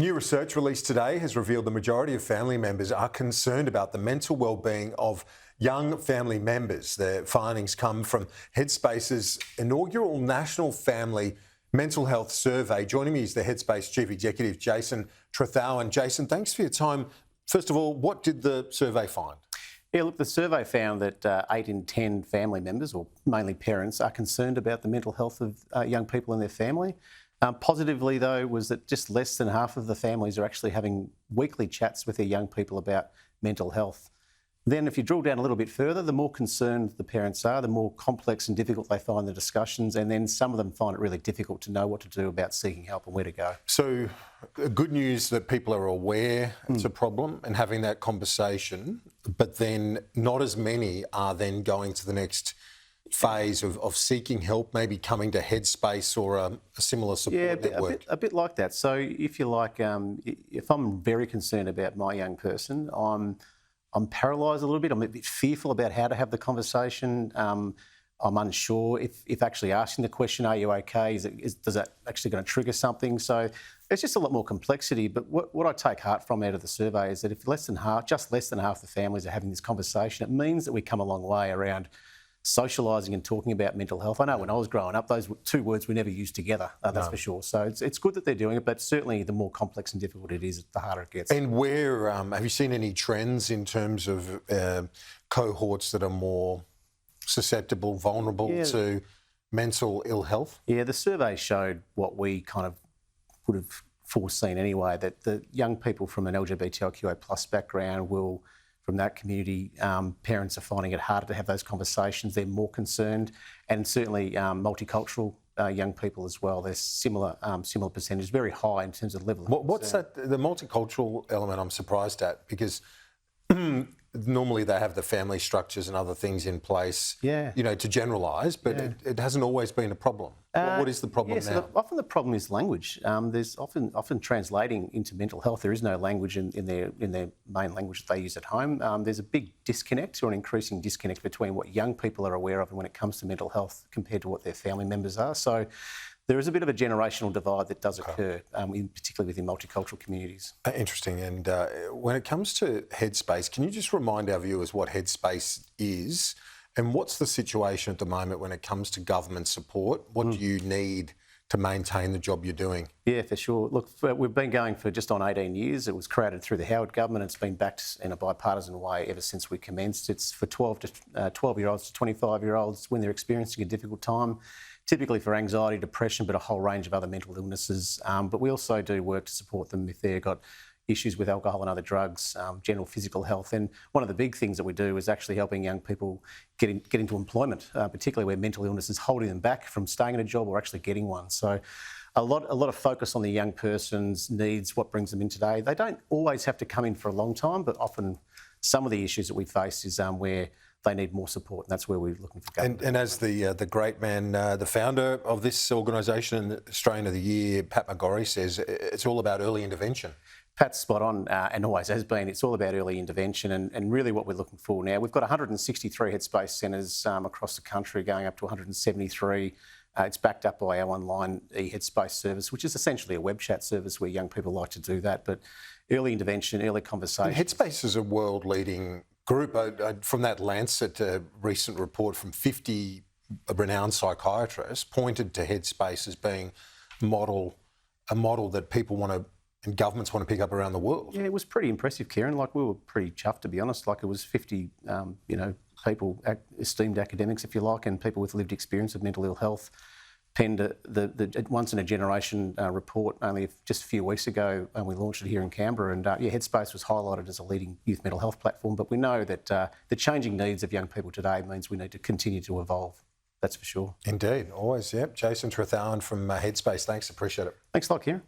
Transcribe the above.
New research released today has revealed the majority of family members are concerned about the mental well-being of young family members. The findings come from Headspace's inaugural National Family Mental Health Survey. Joining me is the Headspace Chief Executive, Jason Trethowan. Jason, thanks for your time. First of all, what did the survey find? Yeah, look, the survey found that 8 in 10 family members, or mainly parents, are concerned about the mental health of young people in their family. Positively, though, was that just less than half of the families are actually having weekly chats with their young people about mental health. Then if you drill down a little bit further, the more concerned the parents are, the more complex and difficult they find the discussions, and then some of them find it really difficult to know what to do about seeking help and where to go. So good news that people are aware it's a problem and having that conversation, but then not as many are then going to the next phase of seeking help, maybe coming to Headspace or a similar support network. A bit like that. So if you like, if I'm very concerned about my young person, I'm paralysed a little bit. I'm a bit fearful about how to have the conversation. I'm unsure if actually asking the question, "Are you okay?" Is that actually going to trigger something? So there's just a lot more complexity. But what I take heart from out of the survey is that if just less than half the families are having this conversation, it means that we come a long way around socialising and talking about mental health. I know when I was growing up, those two words we never used together, that's for sure. So it's good that they're doing it, but certainly the more complex and difficult it is, the harder it gets. And where, have you seen any trends in terms of cohorts that are more susceptible, vulnerable to mental ill health? Yeah, the survey showed what we kind of would have foreseen anyway, that the young people from an LGBTIQA plus background will, from that community, parents are finding it harder to have those conversations. They're more concerned, and certainly multicultural young people as well. There's similar percentages, very high in terms of level of What's concern. that? The multicultural element I'm surprised at, because normally they have the family structures and other things in place, to generalise, but it hasn't always been a problem. What is the problem now? So often the problem is language. There's often translating into mental health. There is no language in their main language that they use at home. There's a big disconnect, or an increasing disconnect, between what young people are aware of when it comes to mental health compared to what their family members are. So there is a bit of a generational divide that does occur, particularly within multicultural communities. Interesting. And when it comes to Headspace, can you just remind our viewers what Headspace is and what's the situation at the moment when it comes to government support? What do you need to maintain the job you're doing? Yeah, for sure. Look, we've been going for just on 18 years. It was created through the Howard government. It's been backed in a bipartisan way ever since we commenced. It's for 12-year-olds to 25-year-olds when they're experiencing a difficult time, typically for anxiety, depression, but a whole range of other mental illnesses. But we also do work to support them if they've got issues with alcohol and other drugs, general physical health. And one of the big things that we do is actually helping young people get into employment, particularly where mental illness is holding them back from staying in a job or actually getting one. So a lot of focus on the young person's needs, what brings them in today. They don't always have to come in for a long time, but often some of the issues that we face is where they need more support, and that's where we're looking for government. And as the great man, the founder of this organisation, Australian of the Year, Pat McGorry, says, it's all about early intervention. Pat's spot on, and always has been. It's all about early intervention, and really what we're looking for now. We've got 163 Headspace centres across the country, going up to 173. It's backed up by our online Headspace service, which is essentially a web chat service where young people like to do that. But early intervention, early conversation. Headspace is a world-leading group. From that Lancet recent report from 50 renowned psychiatrists, pointed to Headspace as being a model that people want to, and governments want to pick up around the world. Yeah, it was pretty impressive, Kieran. Like, we were pretty chuffed, to be honest. Like, it was 50, people, esteemed academics, if you like, and people with lived experience of mental ill health, penned the once in a generation report only just a few weeks ago, and we launched it here in Canberra. And Headspace was highlighted as a leading youth mental health platform. But we know that the changing needs of young people today means we need to continue to evolve. That's for sure. Indeed, always. Yep. Jason Trethowan from Headspace. Thanks, appreciate it. Thanks a lot, Kieran.